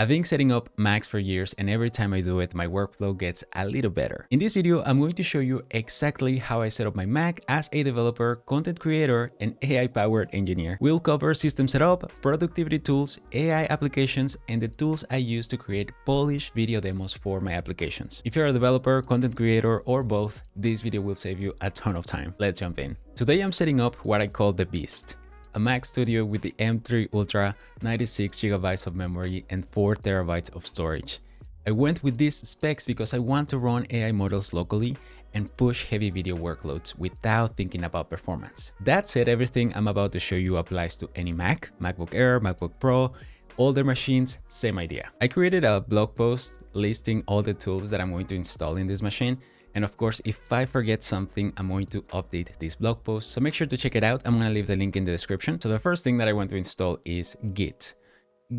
I've been setting up Macs for years, and every time I do it, my workflow gets a little better. In this video, I'm going to show you exactly how I set up my Mac as a developer, content creator, and AI-powered engineer. We'll cover system setup, productivity tools, AI applications, and the tools I use to create polished video demos for my applications. If you're a developer, content creator, or both, this video will save you a ton of time. Let's jump in. Today, I'm setting up what I call the Beast, a Mac Studio with the M3 Ultra, 96GB of memory, and 4TB of storage. I went with these specs because I want to run AI models locally and push heavy video workloads without thinking about performance. That said, everything I'm about to show you applies to any Mac, MacBook Air, MacBook Pro, older machines, same idea. I created a blog post listing all the tools that I'm going to install in this machine. And of course, if I forget something, I'm going to update this blog post. So make sure to check it out. I'm going to leave the link in the description. So the first thing that I want to install is Git.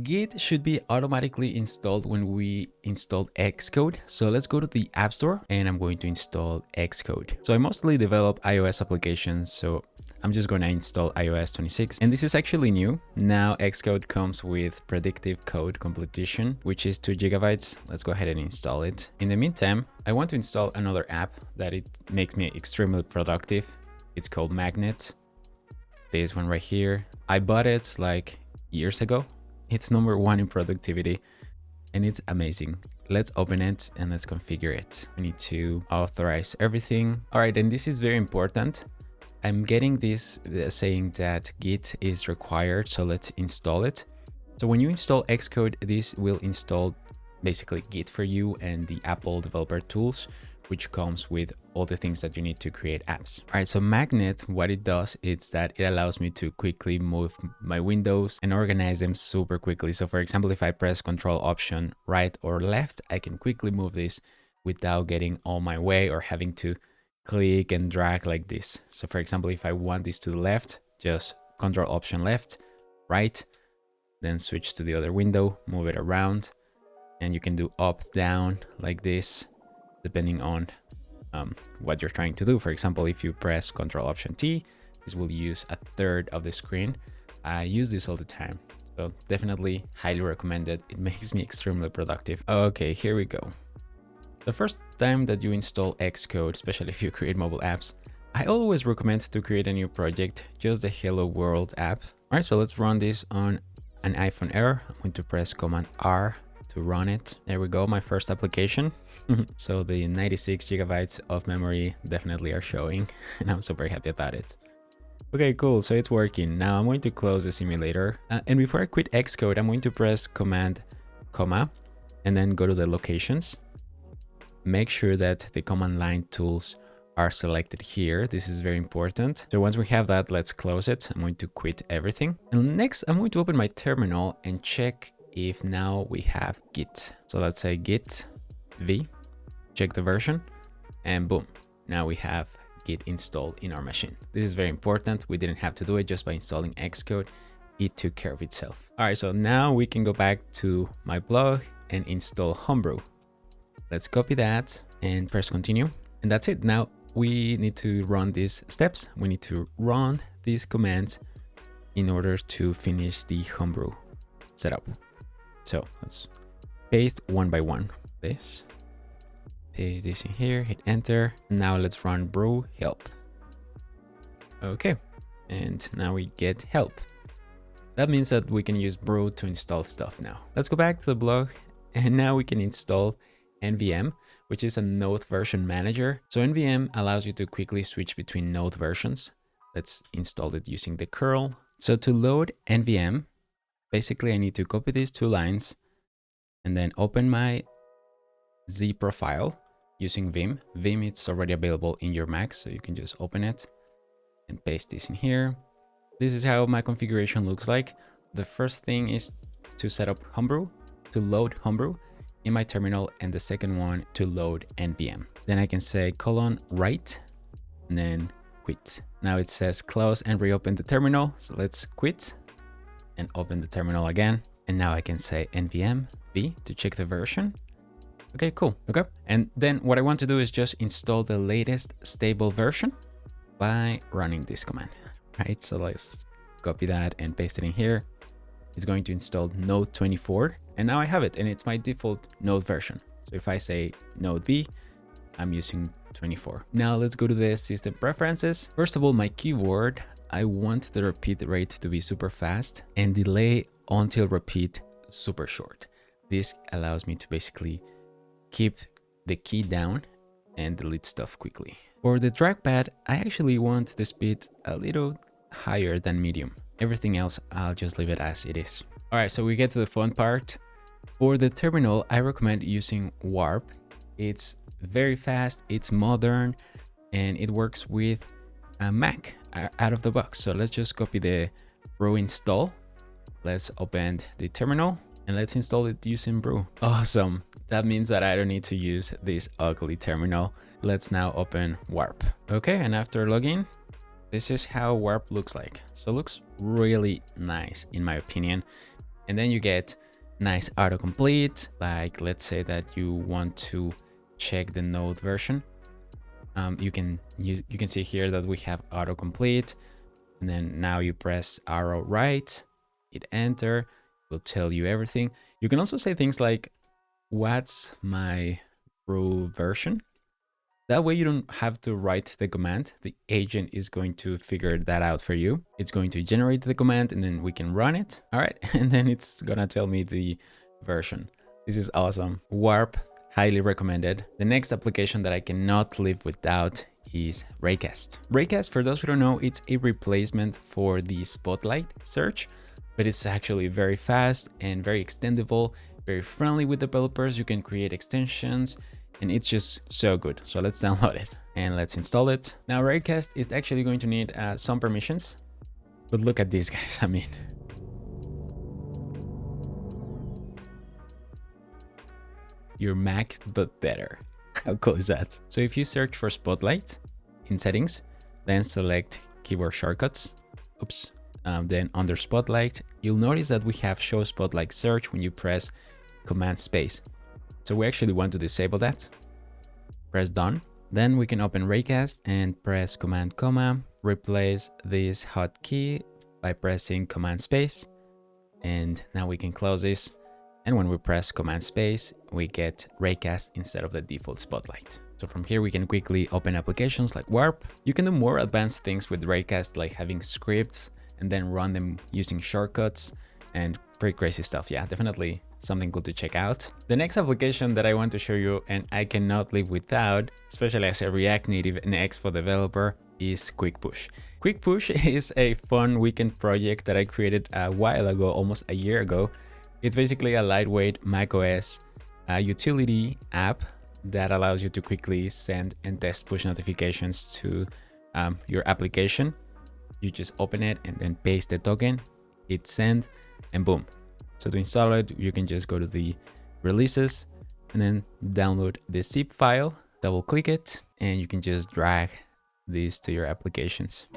Git should be automatically installed when we install Xcode. So let's go to the App Store and I'm going to install Xcode. So I mostly develop iOS applications, so I'm just going to install iOS 26. And this is actually new. Now Xcode comes with predictive code completion, which is 2GB. Let's go ahead and install it. In the meantime, I want to install another app that it makes me extremely productive. It's called Magnet. This one right here. I bought it like years ago. It's #1 in productivity and it's amazing. Let's open it and let's configure it. We need to authorize everything. All right, and this is very important. I'm getting this saying that Git is required, so let's install it. So when you install Xcode, this will install basically Git for you and the Apple developer tools, which comes with all the things that you need to create apps. All right, so Magnet, what it does is that it allows me to quickly move my windows and organize them super quickly. So for example, if I press Control Option right or left, I can quickly move this without getting all my way or having to click and drag like this. So for example, if I want this to the left, just Control Option left, right, then switch to the other window, move it around, and you can do up, down like this, depending on what you're trying to do. For example, if you press Control Option T, this will use a third of the screen. I use this all the time, so definitely highly recommended. It makes me extremely productive. Okay, here we go. The first time that you install Xcode, especially if you create mobile apps, I always recommend to create a new project, just the Hello World app. All right, so let's run this on an iPhone Air. I'm going to press Command R to run it. There we go, my first application. So the 96GB of memory definitely are showing, and I'm super happy about it. Okay, cool, so it's working. Now I'm going to close the simulator. And before I quit Xcode, I'm going to press Command, comma, and then go to the locations. Make sure that the command line tools are selected here. This is very important. So once we have that, let's close it. I'm going to quit everything. And next, I'm going to open my terminal and check if now we have Git. So let's say Git V, check the version, and boom, now we have Git installed in our machine. This is very important. We didn't have to do it just by installing Xcode. It took care of itself. All right, so now we can go back to my blog and install Homebrew. Let's copy that and press continue. And that's it. Now we need to run these steps. We need to run these commands in order to finish the Homebrew setup. So let's paste one by one. This, paste this in here, hit enter. Now let's run brew help. Okay, and now we get help. That means that we can use brew to install stuff now. Let's go back to the blog, and now we can install NVM, which is a node version manager. So NVM allows you to quickly switch between node versions. Let's install it using the curl. So to load NVM, basically I need to copy these two lines and then open my Z profile using Vim. Vim is already available in your Mac, so you can just open it and paste this in here. This is how my configuration looks like. The first thing is to set up Homebrew, to load Homebrew in my terminal, and the second one to load NVM. Then I can say :write and then quit. Now it says close and reopen the terminal. So let's quit and open the terminal again. And now I can say NVM V to check the version. Okay, cool. Okay. And then what I want to do is just install the latest stable version by running this command, right? So let's copy that and paste it in here. It's going to install Node 24. And now I have it, and it's my default Node version. So if I say Node B, I'm using 24. Now let's go to the system preferences. First of all, my keyboard, I want the repeat rate to be super fast and delay until repeat super short. This allows me to basically keep the key down and delete stuff quickly. For the trackpad, I actually want the speed a little higher than medium. Everything else, I'll just leave it as it is. All right, so we get to the fun part. For the terminal, I recommend using Warp. It's very fast, it's modern, and it works with a Mac out of the box. So let's just copy the brew install. Let's open the terminal and let's install it using brew. Awesome. That means that I don't need to use this ugly terminal. Let's now open Warp. Okay, and after login, this is how Warp looks like. So it looks really nice in my opinion. And then you get nice autocomplete. Like let's say that you want to check the Node version. You can see here that we have autocomplete, and then now you press arrow right, hit enter, will tell you everything. You can also say things like, what's my brew version? That way you don't have to write the command. The agent is going to figure that out for you. It's going to generate the command and then we can run it. All right, and then it's gonna tell me the version. This is awesome. Warp, highly recommended. The next application that I cannot live without is Raycast. Raycast, for those who don't know, it's a replacement for the Spotlight search, but it's actually very fast and very extendable, very friendly with developers. You can create extensions and it's just so good. So let's download it and let's install it. Now Raycast is actually going to need some permissions, but look at these guys. I mean, your Mac, but better. How cool is that? So if you search for Spotlight in settings, then select keyboard shortcuts. Oops. Then under Spotlight, you'll notice that we have show Spotlight search when you press Command space. So we actually want to disable that. Press done. Then we can open Raycast and press Command comma, replace this hotkey by pressing Command space. And now we can close this. And when we press Command space, we get Raycast instead of the default Spotlight. So from here, we can quickly open applications like Warp. You can do more advanced things with Raycast, like having scripts and then run them using shortcuts and pretty crazy stuff. Yeah, definitely something good to check out. The next application that I want to show you, and I cannot live without, especially as a React Native and Expo developer, is QuickPush. QuickPush is a fun weekend project that I created a while ago, almost a year ago. It's basically a lightweight macOS utility app that allows you to quickly send and test push notifications to your application. You just open it and then paste the token, hit send, and boom. So to install it, you can just go to the releases and then download the zip file, double click it, and you can just drag these to your applications.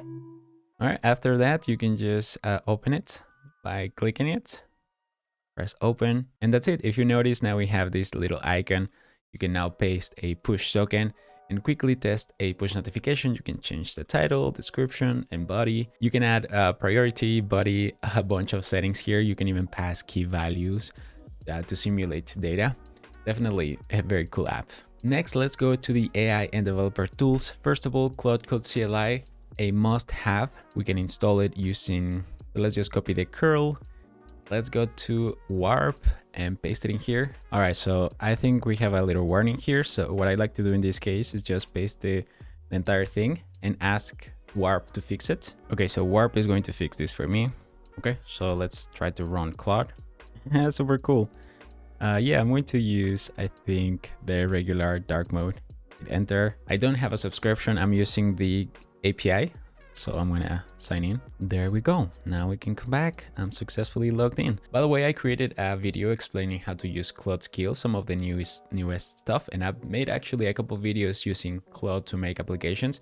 All right, after that, you can just open it by clicking it, press open, and that's it. If you notice, now we have this little icon. You can now paste a push token and quickly test a push notification. You can change the title, description, and body. You can add priority, body, a bunch of settings here. You can even pass key values to simulate data. Definitely a very cool app. Next, let's go to the AI and developer tools. First of all, Claude Code CLI, a must-have. We can install it using, let's just copy the curl. Let's go to Warp and paste it in here. All right, so I think we have a little warning here. So what I like to do in this case is just paste the entire thing and ask Warp to fix it. Okay, so Warp is going to fix this for me. Okay, so let's try to run Claude. Super cool. Yeah, I'm going to use, I think, the regular dark mode. Hit enter. I don't have a subscription. I'm using the API. So I'm gonna sign in. There we go. Now we can come back. I'm successfully logged in. By the way, I created a video explaining how to use Claude skills, some of the newest stuff, and I've made actually a couple videos using Claude to make applications,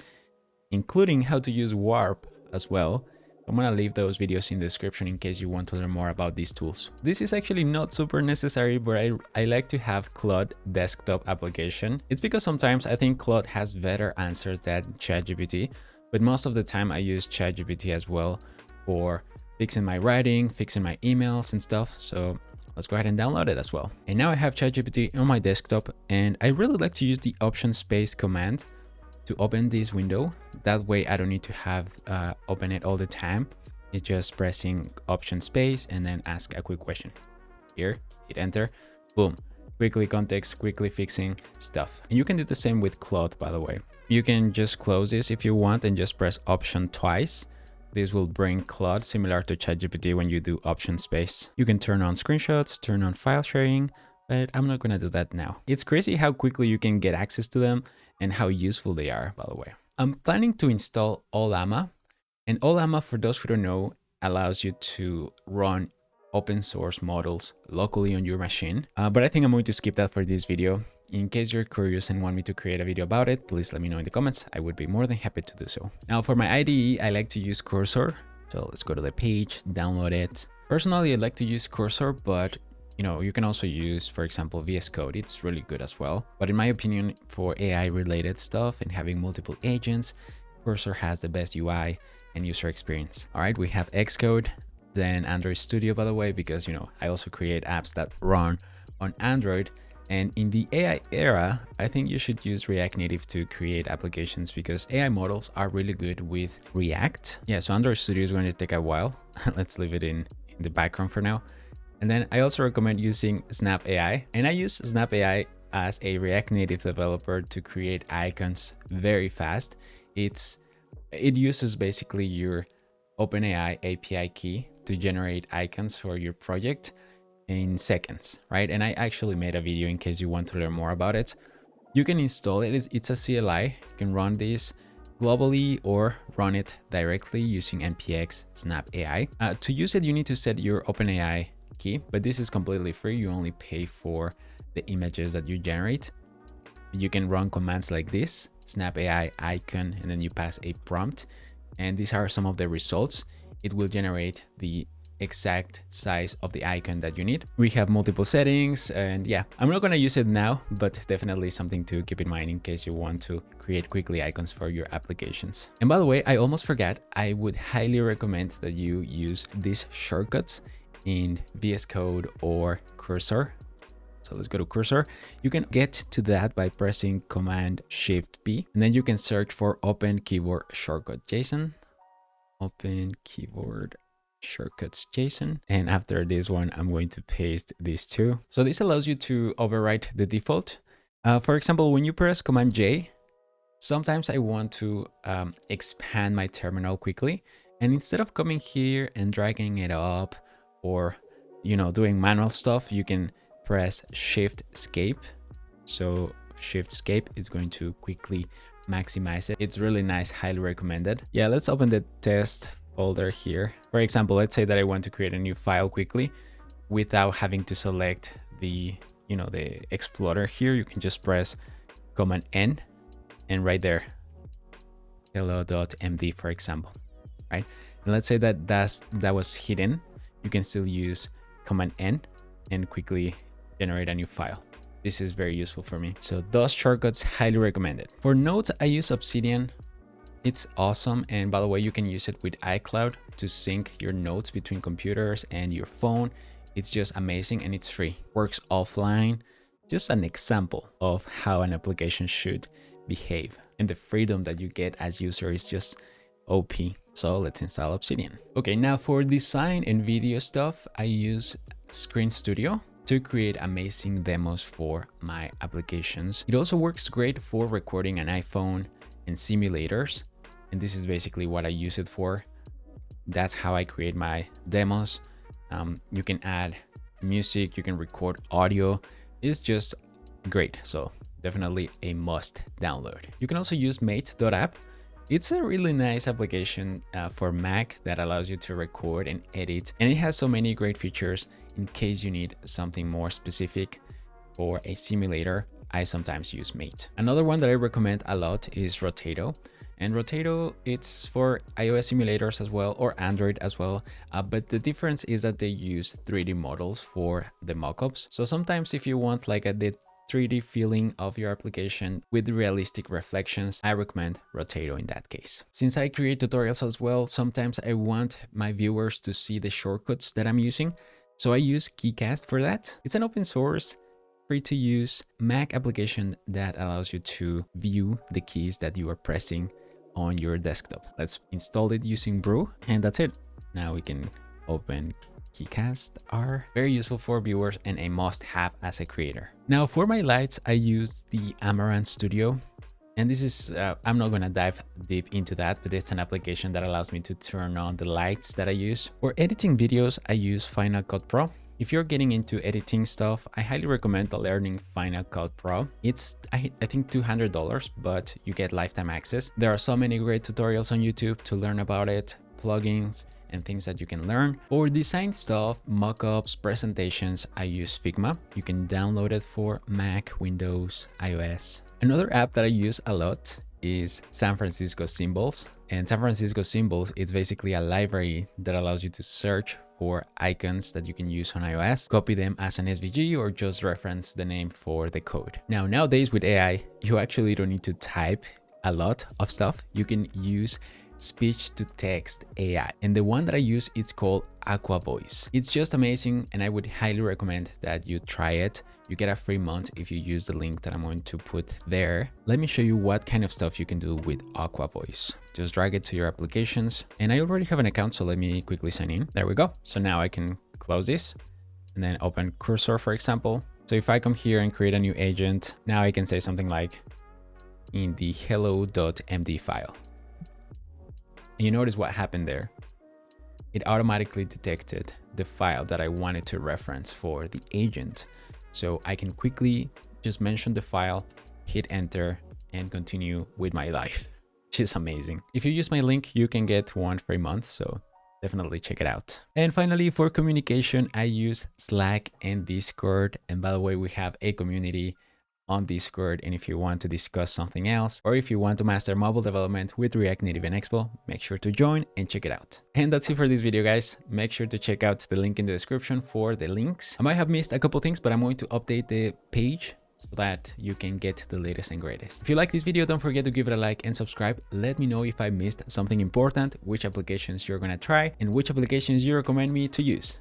including how to use Warp as well. I'm gonna leave those videos in the description in case you want to learn more about these tools. This is actually not super necessary, but I like to have Claude desktop application. It's because sometimes I think Claude has better answers than ChatGPT. But most of the time I use ChatGPT as well for fixing my writing, fixing my emails and stuff. So Let's go ahead and download it as well. And now I have ChatGPT on my desktop, and I really like to use the option space command to open this window. That way I don't need to have open it all the time. It's just pressing option space and then ask a quick question. Here, hit enter, boom. Quickly context, quickly fixing stuff. And you can do the same with Claude, by the way. You can just close this if you want and just press option twice. This will bring Claude, similar to ChatGPT when you do option space. You can turn on screenshots, turn on file sharing, but I'm not gonna do that now. It's crazy how quickly you can get access to them and how useful they are, by the way. I'm planning to install Ollama, and Ollama, for those who don't know, allows you to run open source models locally on your machine. But I think I'm going to skip that for this video. In case you're curious and want me to create a video about it, please let me know in the comments. I would be more than happy to do so. Now for my IDE, I like to use Cursor. So let's go to the page, download it. Personally, I like to use Cursor, but you can also use, for example, VS Code. It's really good as well. But in my opinion, for AI related stuff and having multiple agents, Cursor has the best UI and user experience. All right, we have Xcode, then Android Studio, by the way, because I also create apps that run on Android. And in the AI era, I think you should use React Native to create applications because AI models are really good with React. Yeah, so Android Studio is going to take a while. Let's leave it in the background for now. And then I also recommend using Snap AI. And I use Snap AI as a React Native developer to create icons very fast. It uses basically your OpenAI API key to generate icons for your project in seconds, right? And I actually made a video in case you want to learn more about it. You can install it. It's a CLI. You can run this globally or run it directly using npx snap AI. To use it, you need to set your OpenAI key, but this is completely free. You only pay for the images that you generate. You can run commands like this, snap AI icon, and then you pass a prompt. And these are some of the results. It will generate the exact size of the icon that you need. We have multiple settings, and yeah, I'm not going to use it now, but definitely something to keep in mind in case you want to create quickly icons for your applications. And by the way, I almost forgot, I would highly recommend that you use these shortcuts in VS Code or Cursor. So let's go to Cursor. You can get to that by pressing Command Shift P, and then you can search for Open Keyboard Shortcut JSON. Open Keyboard Shortcuts JSON. And after this one, I'm going to paste these two. So this allows you to overwrite the default. For example, when you press Command J, sometimes I want to expand my terminal quickly. And instead of coming here and dragging it up or, doing manual stuff, you can press Shift Escape. So Shift Escape is going to quickly maximize it. It's really nice, highly recommended. Yeah, let's open the test folder here. For example, let's say that I want to create a new file quickly without having to select the explorer here. You can just press Command N and right there, hello.md, for example, right? And let's say that that was hidden. You can still use Command N and quickly generate a new file. This is very useful for me. So those shortcuts, highly recommended. For notes, I use Obsidian. It's awesome. And by the way, you can use it with iCloud to sync your notes between computers and your phone. It's just amazing and it's free. Works offline. Just an example of how an application should behave. And the freedom that you get as user is just OP. So let's install Obsidian. Okay, now for design and video stuff, I use Screen Studio to create amazing demos for my applications. It also works great for recording an iPhone and simulators. And this is basically what I use it for. That's how I create my demos. You can add music, you can record audio. It's just great. So definitely a must download. You can also use mate.app. It's a really nice application for Mac that allows you to record and edit. And it has so many great features in case you need something more specific for a simulator. I sometimes use Mate. Another one that I recommend a lot is Rotato. And Rotato, it's for iOS simulators as well, or Android as well. But the difference is that they use 3D models for the mockups. So sometimes if you want like the 3D feeling of your application with realistic reflections, I recommend Rotato in that case. Since I create tutorials as well, sometimes I want my viewers to see the shortcuts that I'm using. So I use KeyCast for that. It's an open source, free to use Mac application that allows you to view the keys that you are pressing on your desktop. Let's install it using Brew, and that's it. Now we can open KeyCast. Are very useful for viewers and a must-have as a creator. Now for my lights, I use the Amaran Studio. And this is, I'm not gonna dive deep into that, but it's an application that allows me to turn on the lights that I use. For editing videos, I use Final Cut Pro. If you're getting into editing stuff, I highly recommend learning Final Cut Pro. It's, I think $200, but you get lifetime access. There are so many great tutorials on YouTube to learn about it, plugins, and things that you can learn. For design stuff, mockups, presentations, I use Figma. You can download it for Mac, Windows, iOS. Another app that I use a lot is San Francisco Symbols. And San Francisco Symbols, it's basically a library that allows you to search for icons that you can use on iOS, copy them as an SVG, or just reference the name for the code. Now, nowadays with AI, you actually don't need to type a lot of stuff. You can use speech to text AI, and the one that I use is called AquaVoice. It's just amazing, and I would highly recommend that you try it. You get a free month if you use the link that I'm going to put there. Let me show you what kind of stuff you can do with AquaVoice. Just drag it to your applications, and I already have an account, so let me quickly sign in. There we go. So now I can close this and then open Cursor, for example. So if I come here and create a new agent, now I can say something like in the hello.md file. And you notice what happened there. It automatically detected the file that I wanted to reference for the agent. So I can quickly just mention the file, hit enter, and continue with my life, which is amazing. If you use my link, you can get 1 free month, so definitely check it out. And finally, for communication, I use Slack and Discord. And by the way, we have a community on Discord, and if you want to discuss something else, or if you want to master mobile development with React Native and Expo, make sure to join and check it out. And that's it for this video, guys. Make sure to check out the link in the description for the links. I might have missed a couple things, but I'm going to update the page so that you can get the latest and greatest. If you like this video, don't forget to give it a like and subscribe. Let me know if I missed something important, which applications you're gonna try, and which applications you recommend me to use.